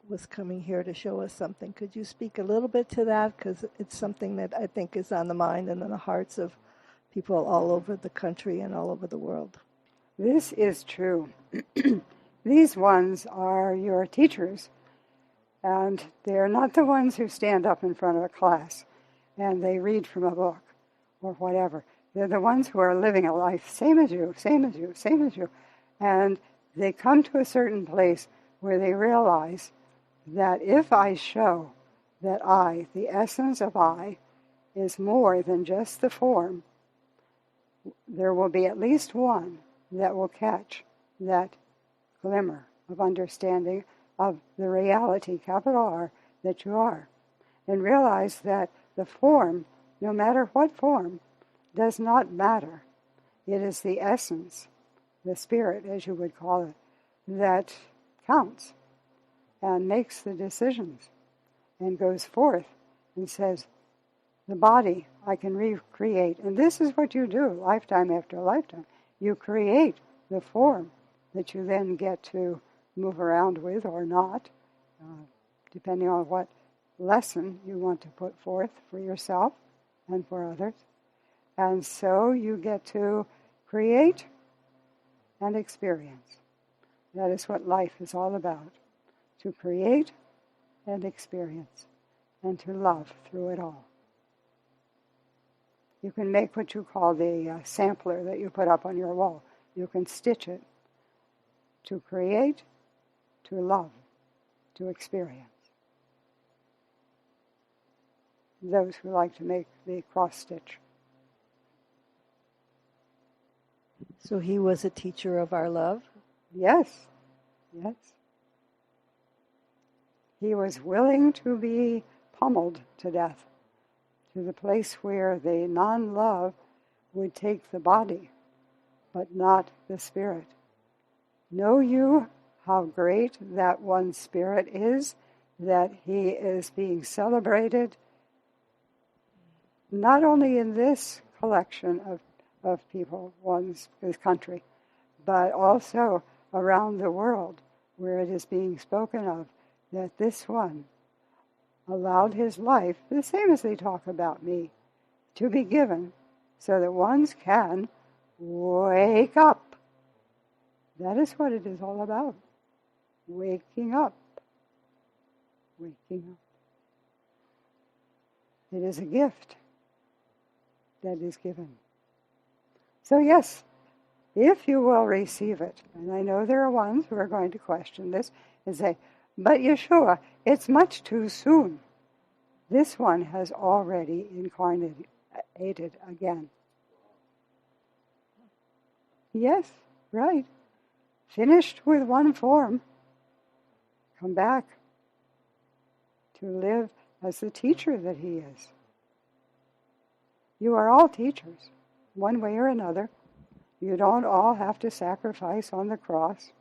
[SPEAKER 3] was coming here to show us something. Could you speak a little bit to that? Because it's something that I think is on the mind and in the hearts of people all over the country and all over the world.
[SPEAKER 1] This is true. These ones are your teachers, and they're not the ones who stand up in front of a class and they read from a book or whatever. They're the ones who are living a life same as you, same as you, same as you. And they come to a certain place where they realize that if I show that I, the essence of I, is more than just the form, there will be at least one that will catch that glimmer of understanding of the reality, capital R, that you are. And realize that the form, no matter what form, does not matter. It is the essence, the spirit, as you would call it, that counts and makes the decisions and goes forth and says, the body I can recreate. And this is what you do lifetime after lifetime. You create the form that you then get to move around with or not, depending on what lesson you want to put forth for yourself and for others. And so you get to create and experience. That is what life is all about, to create and experience and to love through it all. You can make what you call the sampler that you put up on your wall. You can stitch it to create, to love, to experience. Those who like to make the cross stitch.
[SPEAKER 3] So he was a teacher of our love?
[SPEAKER 1] Yes, yes. He was willing to be pummeled to death, to the place where the non-love would take the body, but not the spirit. Know you how great that one spirit is, that he is being celebrated, not only in this collection of people, this country, but also around the world, where it is being spoken of, that this one allowed his life, the same as they talk about me, to be given so that ones can wake up. That is what it is all about, waking up. waking up. It is a gift that is given. So yes, if you will receive it, and I know there are ones who are going to question this and say, but Yeshua, it's much too soon. This one has already incarnated again. Yes, right. Finished with one form. Come back to live as the teacher that he is. You are all teachers, one way or another. You don't all have to sacrifice on the cross.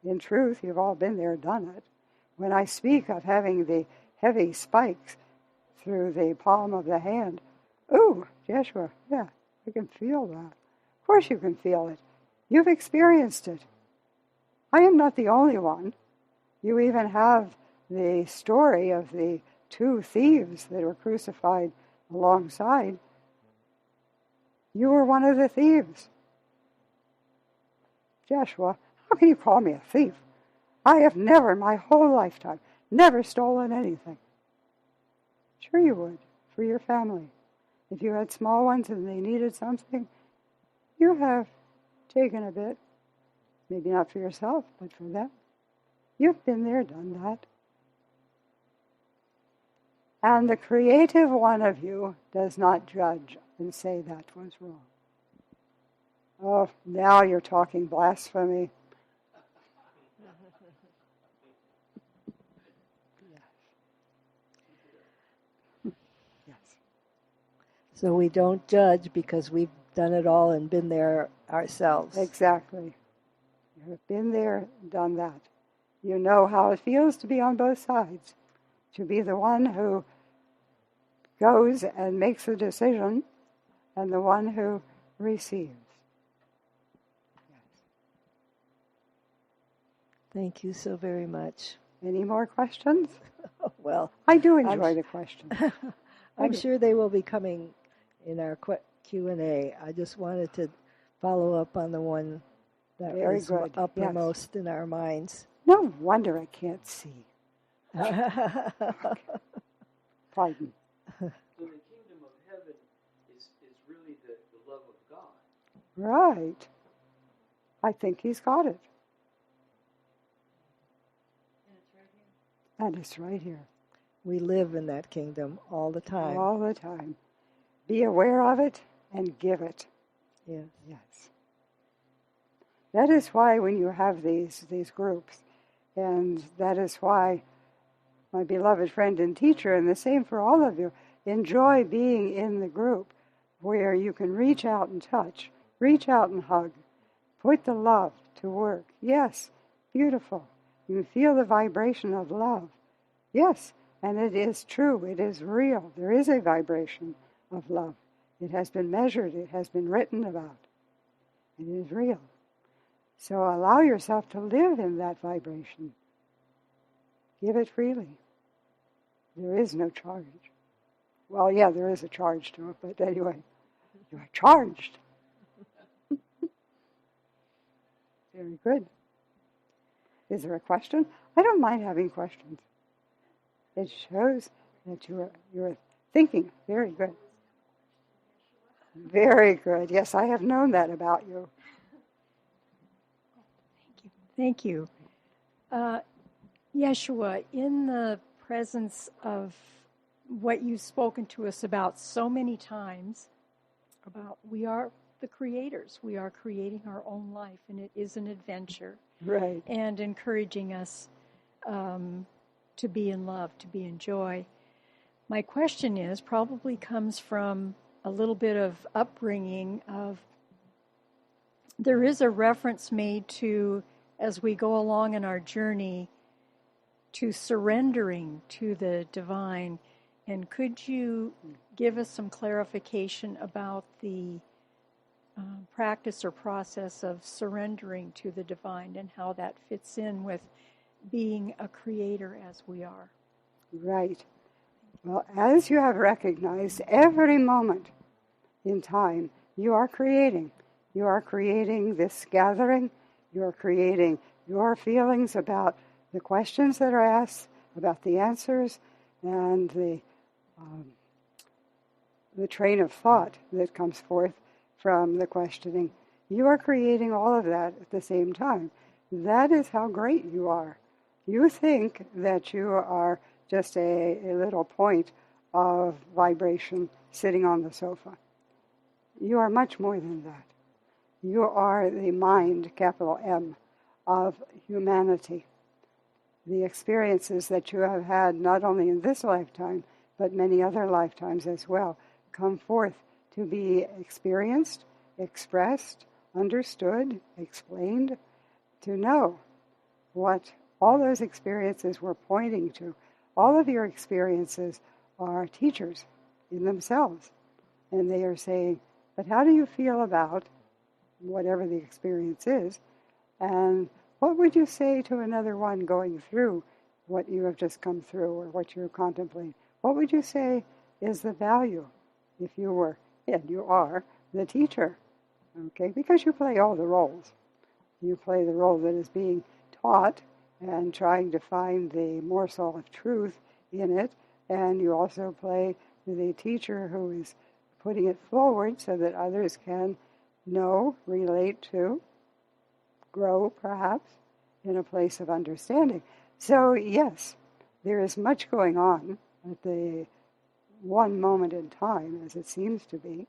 [SPEAKER 1] In truth, you've all been there, done it. When I speak of having the heavy spikes through the palm of the hand, ooh, Jeshua, yeah, I can feel that. Of course you can feel it. You've experienced it. I am not the only one. You even have the story of the two thieves that were crucified alongside. You were one of the thieves. Jeshua, how can you call me a thief? I have never, my whole lifetime, never stolen anything. Sure you would, for your family. If you had small ones and they needed something, you have taken a bit. Maybe not for yourself, but for them. You've been there, done that. And the creative one of you does not judge and say that was wrong. Oh, now you're talking blasphemy. Yes.
[SPEAKER 3] So we don't judge because we've done it all and been there ourselves.
[SPEAKER 1] Exactly. You have been there, done that. You know how it feels to be on both sides, to be the one who goes and makes the decision and the one who receives. Yes.
[SPEAKER 3] Thank you so very much.
[SPEAKER 1] Any more questions?
[SPEAKER 3] Well,
[SPEAKER 1] I do enjoy the questions.
[SPEAKER 3] I'm sure they will be coming in our Q&A. I just wanted to follow up on the one that
[SPEAKER 1] Very
[SPEAKER 3] was
[SPEAKER 1] good.
[SPEAKER 3] uppermost in our minds.
[SPEAKER 1] No wonder I can't see.
[SPEAKER 2] Okay.
[SPEAKER 1] Pardon.
[SPEAKER 2] So the kingdom of heaven is really the love of God.
[SPEAKER 1] Right. I think he's got it. And it's right here.
[SPEAKER 3] We live in that kingdom all the time.
[SPEAKER 1] All the time. Be aware of it and give it.
[SPEAKER 3] Yes.
[SPEAKER 1] Yes. That is why when you have these groups, and that is why my beloved friend and teacher, and the same for all of you, enjoy being in the group where you can reach out and touch, reach out and hug, put the love to work. Yes, beautiful. You feel the vibration of love. Yes, and it is true. It is real. There is a vibration of love. It has been measured. It has been written about. It is real. So allow yourself to live in that vibration. Give it freely. There is no charge. Well, yeah, there is a charge to it, but anyway, you are charged. Very good. Is there a question? I don't mind having questions. It shows that you're thinking. Very good. Very good. Yes, I have known that about you.
[SPEAKER 4] Thank you. Yeshua, in the presence of what you've spoken to us about so many times, about we are the creators. We are creating our own life, and it is an adventure.
[SPEAKER 1] Right.
[SPEAKER 4] And encouraging us to be in love, to be in joy. My question probably comes from a little bit of upbringing of, there is a reference made to, as we go along in our journey, to surrendering to the divine. And could you give us some clarification about the practice or process of surrendering to the divine and how that fits in with being a creator as we are?
[SPEAKER 1] Right. Well, as you have recognized, every moment in time, you are creating. You are creating this gathering. You are creating your feelings about the questions that are asked, about the answers and the train of thought that comes forth from the questioning. You are creating all of that at the same time. That is how great you are. You think that you are just a little point of vibration sitting on the sofa. You are much more than that. You are the mind, capital M, of humanity. The experiences that you have had not only in this lifetime, but many other lifetimes as well, come forth to be experienced, expressed, understood, explained, to know what all those experiences were pointing to. All of your experiences are teachers in themselves. And they are saying, but how do you feel about whatever the experience is? And what would you say to another one going through what you have just come through or what you're contemplating? What would you say is the value if you were, and you are, the teacher? Okay, because you play all the roles. You play the role that is being taught and trying to find the morsel of truth in it, and you also play the teacher who is putting it forward so that others can know, relate to, grow perhaps in a place of understanding. So yes, there is much going on at the one moment in time, as it seems to be.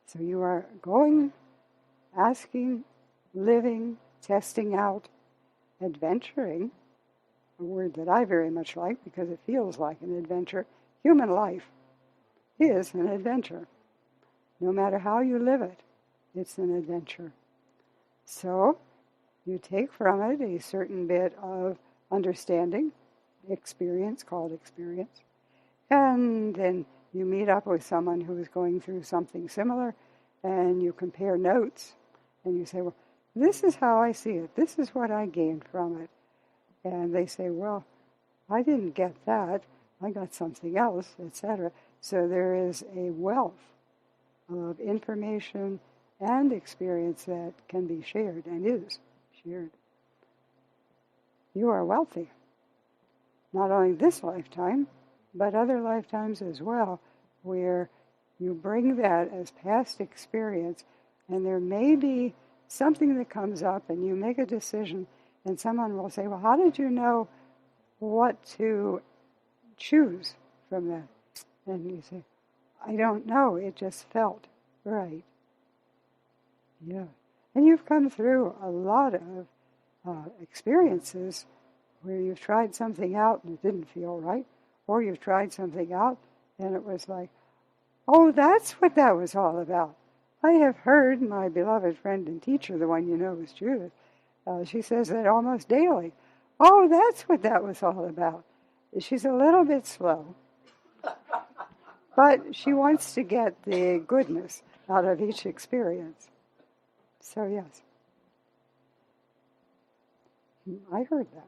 [SPEAKER 1] So you are going, asking, living, testing out, adventuring, a word that I very much like because it feels like an adventure. Human life is an adventure. No matter how you live it, it's an adventure. So you take from it a certain bit of understanding, experience, called experience, and then you meet up with someone who is going through something similar, and you compare notes, and you say, well, this is how I see it. This is what I gained from it. And they say, well, I didn't get that. I got something else, etc. So there is a wealth of information and experience that can be shared and is shared. You are wealthy. Not only this lifetime, but other lifetimes as well, where you bring that as past experience, and there may be something that comes up and you make a decision, and someone will say, well, how did you know what to choose from that? And you say, I don't know, it just felt right. Yeah. And you've come through a lot of experiences where you've tried something out and it didn't feel right, or you've tried something out and it was like, oh, that's what that was all about. I have heard my beloved friend and teacher, the one you know is Judith, she says that almost daily. Oh, that's what that was all about. She's a little bit slow, but she wants to get the goodness out of each experience. So yes, I heard that.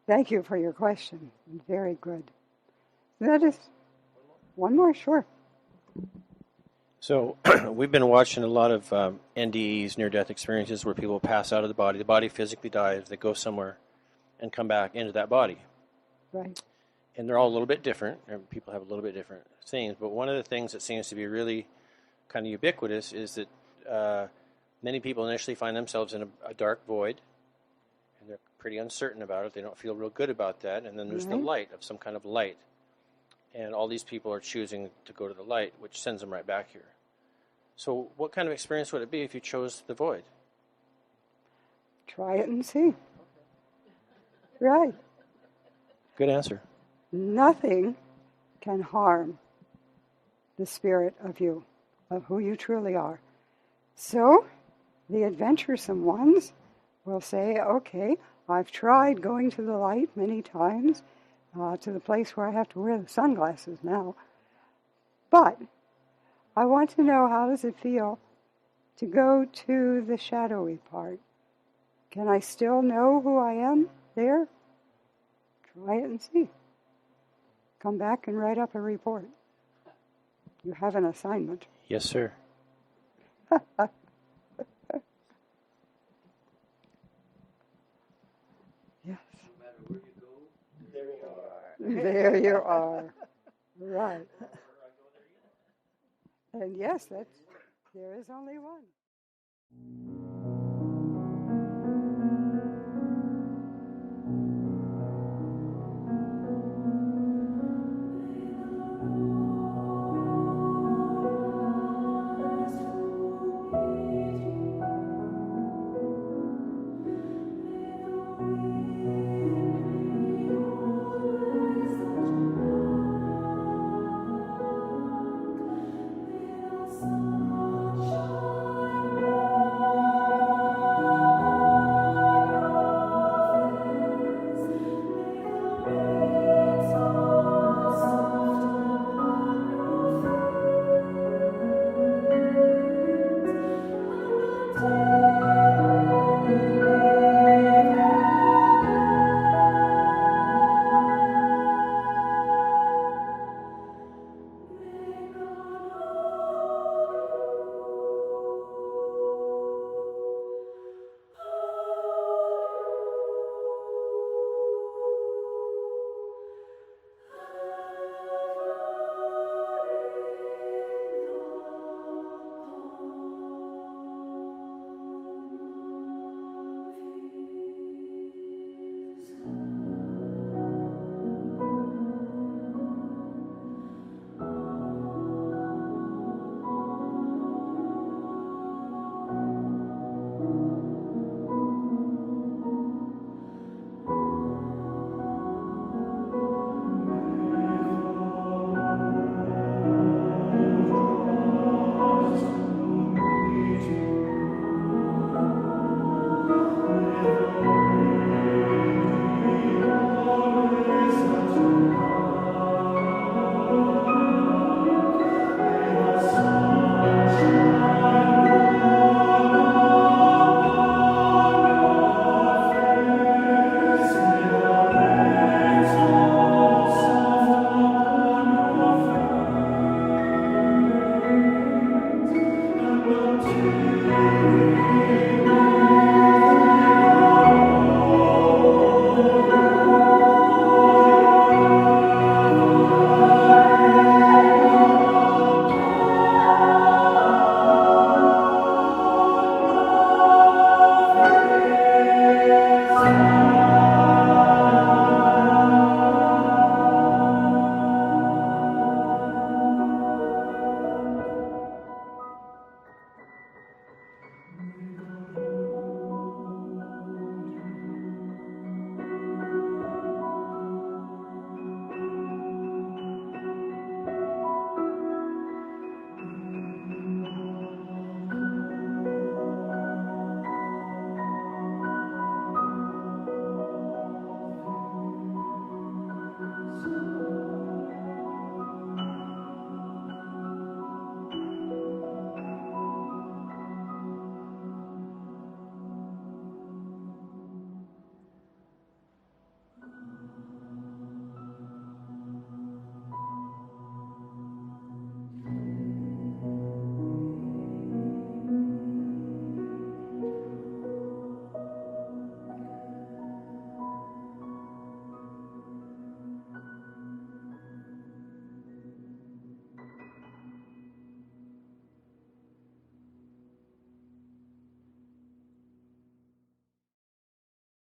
[SPEAKER 1] Thank you for your question. Very good. That is one more, sure.
[SPEAKER 5] So we've been watching a lot of NDEs, near-death experiences, where people pass out of the body. The body physically dies. They go somewhere and come back into that body.
[SPEAKER 1] Right.
[SPEAKER 5] And they're all a little bit different. And people have a little bit different things. But one of the things that seems to be really kind of ubiquitous is that many people initially find themselves in a dark void, and they're pretty uncertain about it. They don't feel real good about that. And then there's the light, of some kind of light. And all these people are choosing to go to the light, which sends them right back here. So what kind of experience would it be if you chose the void?
[SPEAKER 1] Try it and see. Right.
[SPEAKER 5] Good answer.
[SPEAKER 1] Nothing can harm the spirit of you, of who you truly are. So the adventuresome ones will say, okay, I've tried going to the light many times, to the place where I have to wear the sunglasses now. But I want to know, how does it feel to go to the shadowy part? Can I still know who I am there? Try it and see. Come back and write up a report. You have an assignment.
[SPEAKER 5] Yes, sir.
[SPEAKER 1] Yes.
[SPEAKER 2] No matter where you go,
[SPEAKER 5] There you are.
[SPEAKER 1] There you are. Right. And yes, there is only one.